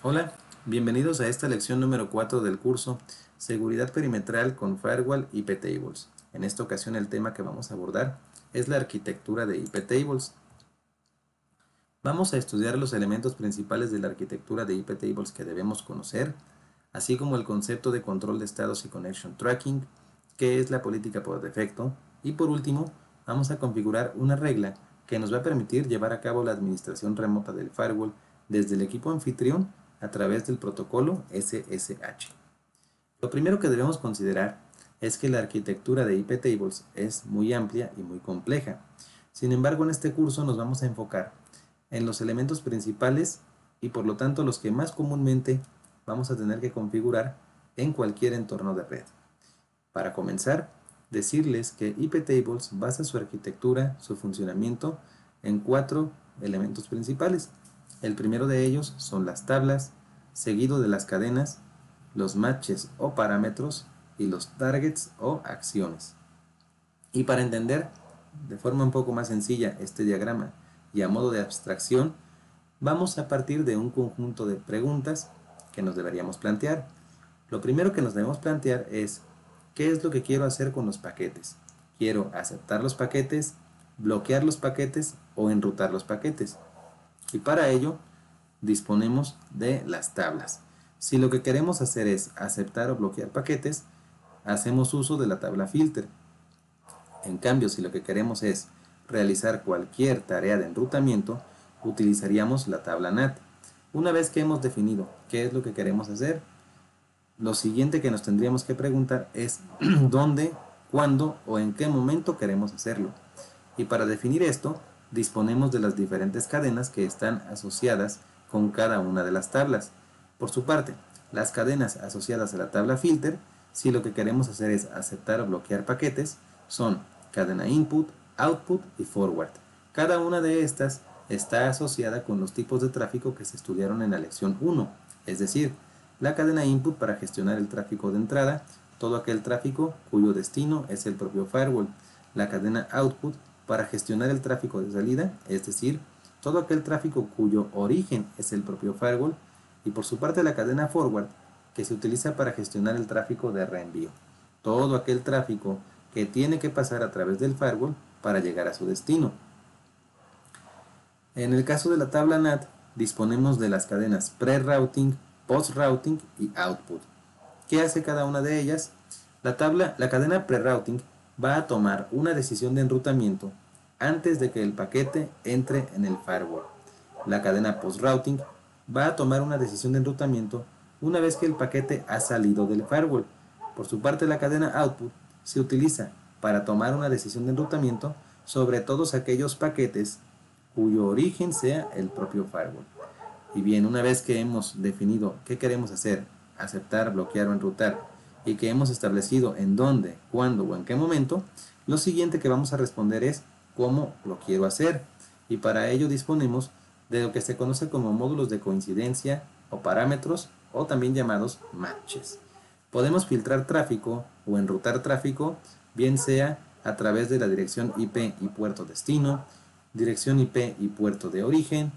Hola, bienvenidos a esta lección número 4 del curso Seguridad Perimetral con Firewall IP Tables. En esta ocasión el tema que vamos a abordar es la arquitectura de IP Tables. Vamos a estudiar los elementos principales de la arquitectura de IP Tables que debemos conocer, así como el concepto de control de estados y connection tracking, qué es la política por defecto, y por último, vamos a configurar una regla que nos va a permitir llevar a cabo la administración remota del firewall desde el equipo anfitrión a través del protocolo SSH. Lo primero que debemos considerar es que la arquitectura de IP Tables es muy amplia y muy compleja. Sin embargo, en este curso nos vamos a enfocar en los elementos principales y por lo tanto los que más comúnmente vamos a tener que configurar en cualquier entorno de red. Para comenzar, decirles que IP Tables basa su arquitectura, su funcionamiento en 4 elementos principales. El primero de ellos son las tablas, seguido de las cadenas, los matches o parámetros y los targets o acciones. Y para entender de forma un poco más sencilla este diagrama y a modo de abstracción, vamos a partir de un conjunto de preguntas que nos deberíamos plantear. Lo primero que nos debemos plantear es ¿qué es lo que quiero hacer con los paquetes? ¿Quiero aceptar los paquetes, bloquear los paquetes o enrutar los paquetes? Y para ello disponemos de las tablas. Si lo que queremos hacer es aceptar o bloquear paquetes, hacemos uso de la tabla filter. En cambio, si lo que queremos es realizar cualquier tarea de enrutamiento, utilizaríamos la tabla NAT. Una vez que hemos definido qué es lo que queremos hacer, lo siguiente que nos tendríamos que preguntar es dónde, cuándo o en qué momento queremos hacerlo. Y para definir esto, disponemos de las diferentes cadenas que están asociadas con cada una de las tablas. Por su parte, las cadenas asociadas a la tabla filter, si lo que queremos hacer es aceptar o bloquear paquetes, son cadena input, output y forward. Cada una de estas está asociada con los tipos de tráfico que se estudiaron en la lección 1, es decir, la cadena input para gestionar el tráfico de entrada, todo aquel tráfico cuyo destino es el propio firewall. La cadena output para gestionar el tráfico de salida, es decir, todo aquel tráfico cuyo origen es el propio firewall. Y por su parte la cadena forward, que se utiliza para gestionar el tráfico de reenvío. Todo aquel tráfico que tiene que pasar a través del firewall para llegar a su destino. En el caso de la tabla NAT, disponemos de las cadenas pre-routing, post-routing y output. ¿Qué hace cada una de ellas? La cadena pre-routing va a tomar una decisión de enrutamiento antes de que el paquete entre en el firewall. La cadena post-routing va a tomar una decisión de enrutamiento una vez que el paquete ha salido del firewall. Por su parte, la cadena output se utiliza para tomar una decisión de enrutamiento sobre todos aquellos paquetes cuyo origen sea el propio firewall. Y bien, una vez que hemos definido qué queremos hacer, aceptar, bloquear o enrutar, y que hemos establecido en dónde, cuándo o en qué momento, lo siguiente que vamos a responder es cómo lo quiero hacer. Y para ello disponemos de lo que se conoce como módulos de coincidencia o parámetros, o también llamados matches. Podemos filtrar tráfico o enrutar tráfico, bien sea a través de la dirección IP y puerto destino, dirección IP y puerto de origen,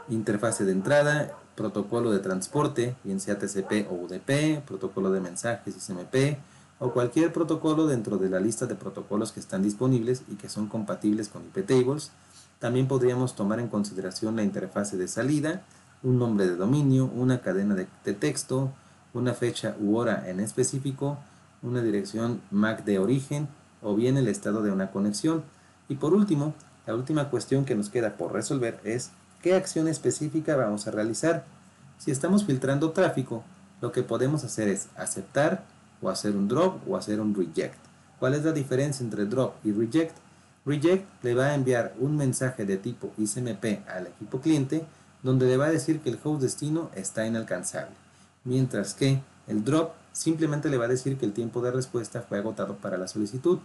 interfase de entrada, protocolo de transporte, bien sea TCP o UDP, protocolo de mensajes XMP o cualquier protocolo dentro de la lista de protocolos que están disponibles y que son compatibles con IP Tables. También podríamos tomar en consideración la interfase de salida, un nombre de dominio, una cadena de texto, una fecha u hora en específico, una dirección MAC de origen o bien el estado de una conexión. Y por último, la última cuestión que nos queda por resolver es ¿qué acción específica vamos a realizar? Si estamos filtrando tráfico, lo que podemos hacer es aceptar o hacer un drop o hacer un reject. ¿Cuál es la diferencia entre drop y reject? Reject le va a enviar un mensaje de tipo XMP al equipo cliente donde le va a decir que el host destino está inalcanzable, mientras que el drop simplemente le va a decir que el tiempo de respuesta fue agotado para la solicitud.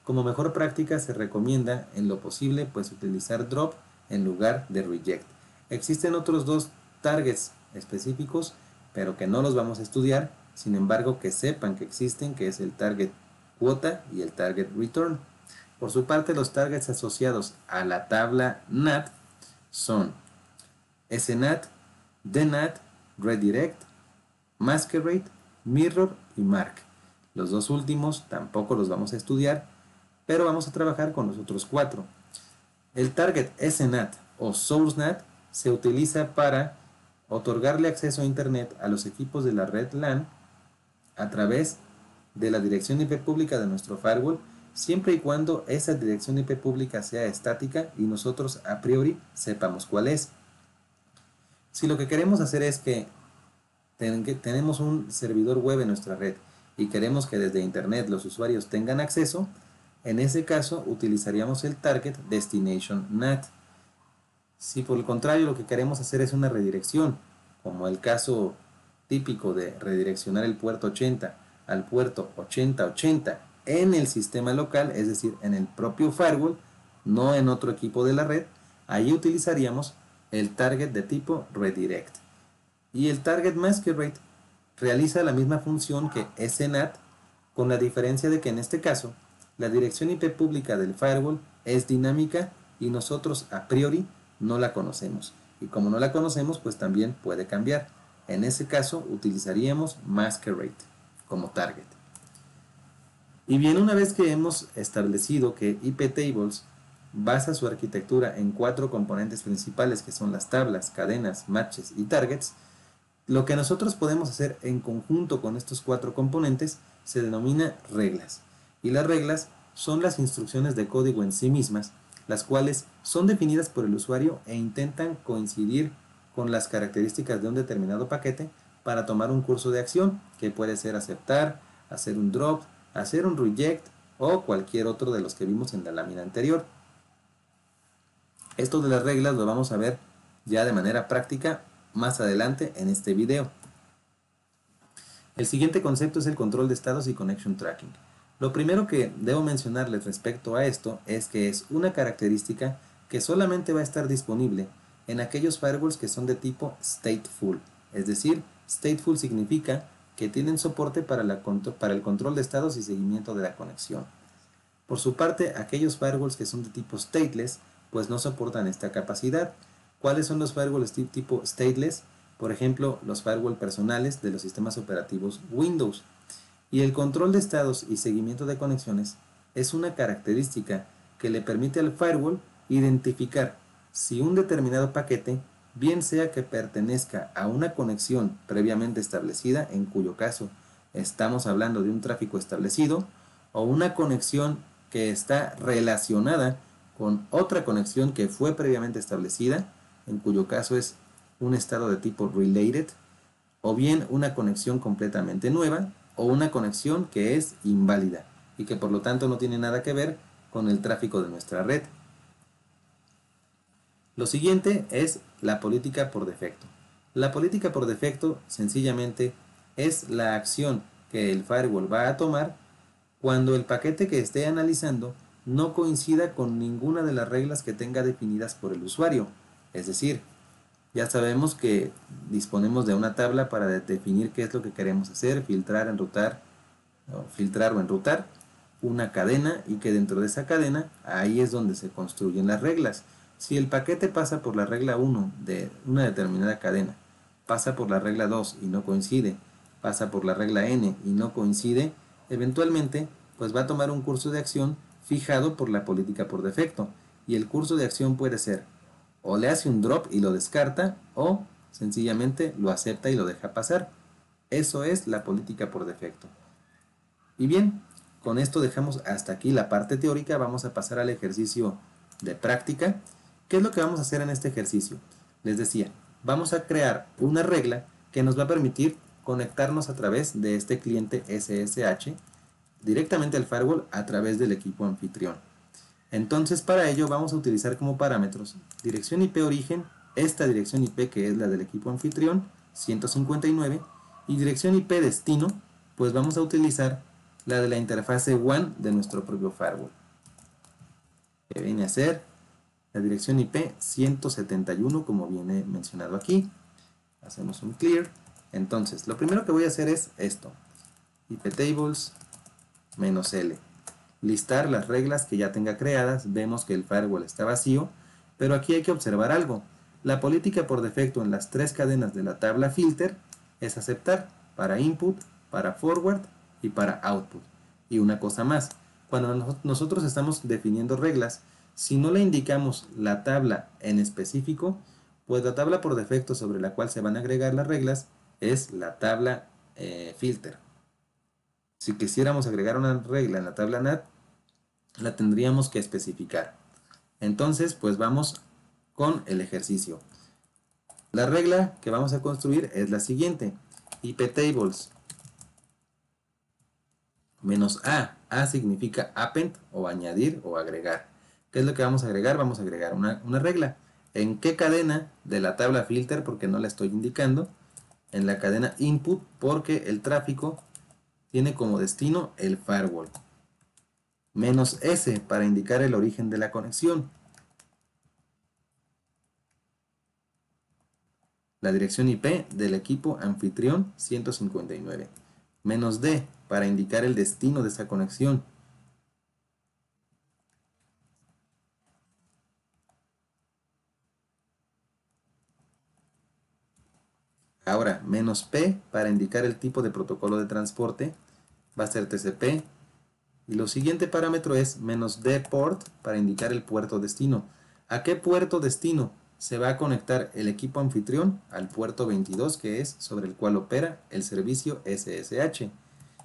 Como mejor práctica se recomienda en lo posible pues utilizar drop en lugar de reject. Existen otros dos targets específicos, pero que no los vamos a estudiar, sin embargo que sepan que existen, que es el target cuota y el target return. Por su parte, los targets asociados a la tabla NAT son SNAT, DNAT, Redirect, Masquerade, Mirror y Mark. Los dos últimos tampoco los vamos a estudiar, pero vamos a trabajar con los otros cuatro. El target SNAT o SourceNAT se utiliza para otorgarle acceso a Internet a los equipos de la red LAN a través de la dirección IP pública de nuestro firewall, siempre y cuando esa dirección IP pública sea estática y nosotros a priori sepamos cuál es. Si lo que queremos hacer es que tenemos un servidor web en nuestra red y queremos que desde Internet los usuarios tengan acceso, en ese caso utilizaríamos el target Destination NAT. Si por el contrario lo que queremos hacer es una redirección, como el caso típico de redireccionar el puerto 80 al puerto 8080 en el sistema local, es decir, en el propio firewall, no en otro equipo de la red, ahí utilizaríamos el target de tipo redirect. Y el target masquerade realiza la misma función que SNAT, con la diferencia de que en este caso la dirección IP pública del firewall es dinámica y nosotros a priori no la conocemos. Y como no la conocemos, pues también puede cambiar. En ese caso utilizaríamos masquerade como target. Y bien, una vez que hemos establecido que iptables basa su arquitectura en 4 componentes principales que son las tablas, cadenas, matches y targets, lo que nosotros podemos hacer en conjunto con estos 4 componentes se denomina reglas. Y las reglas son las instrucciones de código en sí mismas, las cuales son definidas por el usuario e intentan coincidir con las características de un determinado paquete para tomar un curso de acción, que puede ser aceptar, hacer un drop, hacer un reject o cualquier otro de los que vimos en la lámina anterior. Esto de las reglas lo vamos a ver ya de manera práctica más adelante en este video. El siguiente concepto es el control de estados y connection tracking. Lo primero que debo mencionarles respecto a esto es que es una característica que solamente va a estar disponible en aquellos firewalls que son de tipo stateful. Es decir, stateful significa que tienen soporte para el control de estados y seguimiento de la conexión. Por su parte, aquellos firewalls que son de tipo stateless, pues no soportan esta capacidad. ¿Cuáles son los firewalls tipo stateless? Por ejemplo, los firewall personales de los sistemas operativos Windows. Y el control de estados y seguimiento de conexiones es una característica que le permite al firewall identificar si un determinado paquete, bien sea que pertenezca a una conexión previamente establecida, en cuyo caso estamos hablando de un tráfico establecido, o una conexión que está relacionada con otra conexión que fue previamente establecida, en cuyo caso es un estado de tipo related, o bien una conexión completamente nueva, o una conexión que es inválida y que por lo tanto no tiene nada que ver con el tráfico de nuestra red. Lo siguiente es la política por defecto. La política por defecto sencillamente es la acción que el firewall va a tomar cuando el paquete que esté analizando no coincida con ninguna de las reglas que tenga definidas por el usuario. Es decir, ya sabemos que disponemos de una tabla para definir qué es lo que queremos hacer, filtrar o enrutar, una cadena, y que dentro de esa cadena ahí es donde se construyen las reglas. Si el paquete pasa por la regla 1 de una determinada cadena, pasa por la regla 2 y no coincide, pasa por la regla n y no coincide, eventualmente pues va a tomar un curso de acción fijado por la política por defecto, y el curso de acción puede ser o le hace un drop y lo descarta, o sencillamente lo acepta y lo deja pasar. Eso es la política por defecto. Y bien, con esto dejamos hasta aquí la parte teórica. Vamos a pasar al ejercicio de práctica. ¿Qué es lo que vamos a hacer en este ejercicio? Les decía, vamos a crear una regla que nos va a permitir conectarnos a través de este cliente SSH directamente al firewall a través del equipo anfitrión. Entonces, para ello vamos a utilizar como parámetros dirección IP origen, esta dirección IP que es la del equipo anfitrión, 159, y dirección IP destino, pues vamos a utilizar la de la interfase WAN de nuestro propio firewall, que viene a ser la dirección IP 171, como viene mencionado aquí. Hacemos un clear. Entonces, lo primero que voy a hacer es esto, iptables -l. Listar las reglas que ya tenga creadas. Vemos que el firewall está vacío, pero aquí hay que observar algo. La política por defecto en las tres cadenas de la tabla filter es aceptar para input, para forward y para output. Y una cosa más, cuando nosotros estamos definiendo reglas, si no le indicamos la tabla en específico, pues la tabla por defecto sobre la cual se van a agregar las reglas es la tabla filter. Si quisiéramos agregar una regla en la tabla NAT, la tendríamos que especificar. Entonces, pues vamos con el ejercicio. La regla que vamos a construir es la siguiente. iptables menos A. A significa append o añadir o agregar. ¿Qué es lo que vamos a agregar? Vamos a agregar una regla. ¿En qué cadena de la tabla filter? Porque no la estoy indicando. En la cadena input, porque el tráfico tiene como destino el firewall. Menos S para indicar el origen de la conexión. La dirección IP del equipo anfitrión 159. Menos D para indicar el destino de esa conexión. Ahora, menos P para indicar el tipo de protocolo de transporte. Va a ser TCP. Y lo siguiente parámetro es menos D port para indicar el puerto destino. ¿A qué puerto destino se va a conectar el equipo anfitrión? Al puerto 22, que es sobre el cual opera el servicio SSH.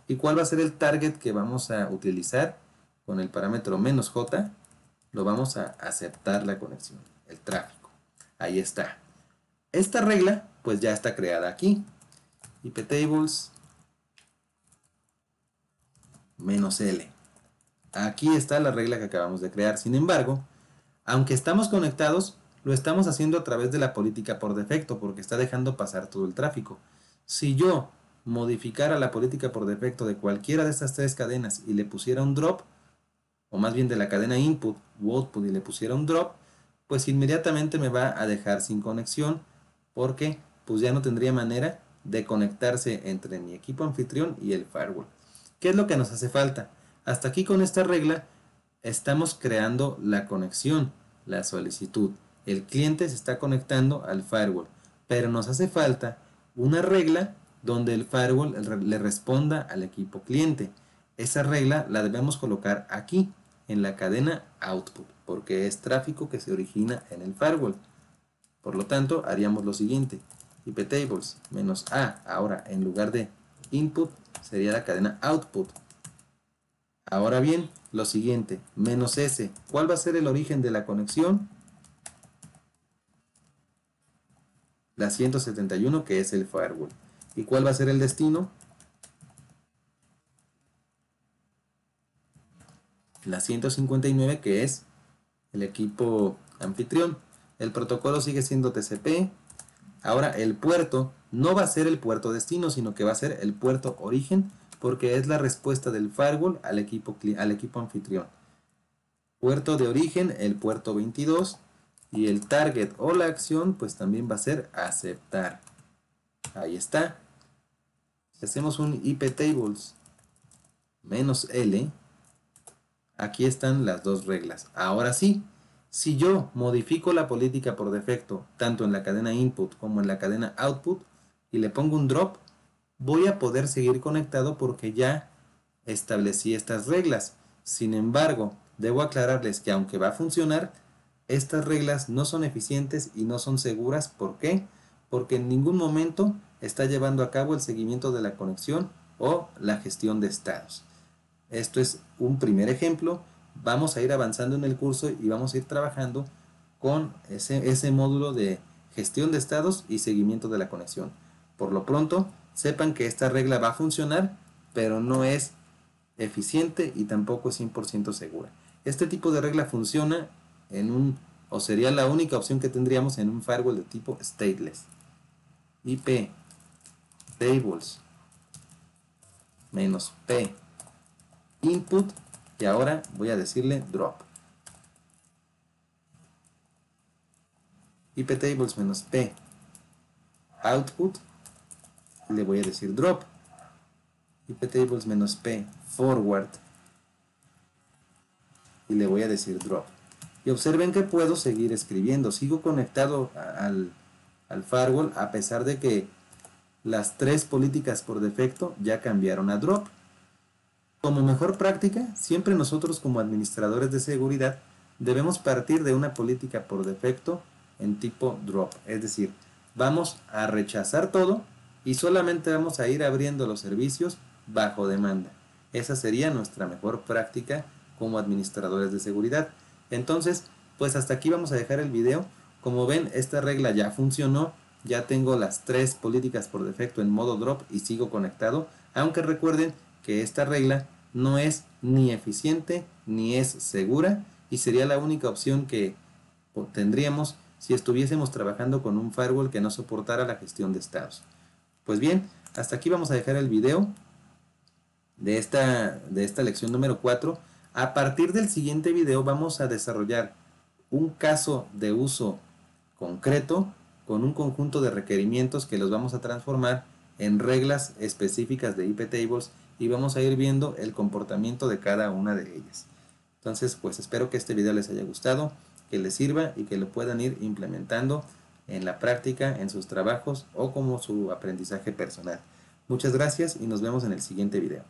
¿Y cuál va a ser el target que vamos a utilizar? Con el parámetro menos J, lo vamos a aceptar la conexión, el tráfico. Ahí está. Esta regla, pues ya está creada aquí. iptables menos L. Aquí está la regla que acabamos de crear. Sin embargo, aunque estamos conectados, lo estamos haciendo a través de la política por defecto, porque está dejando pasar todo el tráfico. Si yo modificara la política por defecto de cualquiera de estas tres cadenas y le pusiera un drop, o más bien de la cadena input u output y le pusiera un drop, pues inmediatamente me va a dejar sin conexión, porque pues ya no tendría manera de conectarse entre mi equipo anfitrión y el firewall. ¿Qué es lo que nos hace falta? Hasta aquí con esta regla estamos creando la conexión, la solicitud. El cliente se está conectando al firewall, pero nos hace falta una regla donde el firewall le responda al equipo cliente. Esa regla la debemos colocar aquí, en la cadena output, porque es tráfico que se origina en el firewall. Por lo tanto, haríamos lo siguiente. iptables menos A, ahora en lugar de input, sería la cadena output. Ahora bien, lo siguiente, menos S. ¿Cuál va a ser el origen de la conexión? La 171, que es el firewall. ¿Y cuál va a ser el destino? La 159, que es el equipo anfitrión. El protocolo sigue siendo TCP. Ahora el puerto no va a ser el puerto destino, sino que va a ser el puerto origen, porque es la respuesta del firewall al equipo anfitrión. Puerto de origen, el puerto 22, y el target o la acción pues también va a ser aceptar. Ahí está. Si hacemos un iptables menos L, aquí están las dos reglas. Ahora sí, si yo modifico la política por defecto, tanto en la cadena input como en la cadena output, y le pongo un drop, voy a poder seguir conectado porque ya establecí estas reglas. Sin embargo, debo aclararles que aunque va a funcionar, estas reglas no son eficientes y no son seguras. ¿Por qué? Porque en ningún momento está llevando a cabo el seguimiento de la conexión o la gestión de estados. Esto es un primer ejemplo. Vamos a ir avanzando en el curso y vamos a ir trabajando con ese módulo de gestión de estados y seguimiento de la conexión. Por lo pronto, sepan que esta regla va a funcionar, pero no es eficiente y tampoco es 100% segura. Este tipo de regla funciona o sería la única opción que tendríamos en un firewall de tipo stateless. IP tables menos P input, y ahora voy a decirle drop. iptables menos P output, le voy a decir drop. iptables menos P forward, y le voy a decir drop. Y observen que puedo seguir escribiendo. Sigo conectado al firewall a pesar de que las 3 políticas por defecto ya cambiaron a drop. Como mejor práctica, siempre nosotros como administradores de seguridad debemos partir de una política por defecto en tipo drop. Es decir, vamos a rechazar todo y solamente vamos a ir abriendo los servicios bajo demanda. Esa sería nuestra mejor práctica como administradores de seguridad. Entonces, pues hasta aquí vamos a dejar el video. Como ven, esta regla ya funcionó. Ya tengo las 3 políticas por defecto en modo drop y sigo conectado. Aunque recuerden que esta regla no es ni eficiente ni es segura y sería la única opción que tendríamos si estuviésemos trabajando con un firewall que no soportara la gestión de estados. Pues bien, hasta aquí vamos a dejar el video de esta lección número 4. A partir del siguiente video vamos a desarrollar un caso de uso concreto con un conjunto de requerimientos que los vamos a transformar en reglas específicas de iptables y vamos a ir viendo el comportamiento de cada una de ellas. Entonces, pues espero que este video les haya gustado, que les sirva y que lo puedan ir implementando en la práctica, en sus trabajos o como su aprendizaje personal. Muchas gracias y nos vemos en el siguiente video.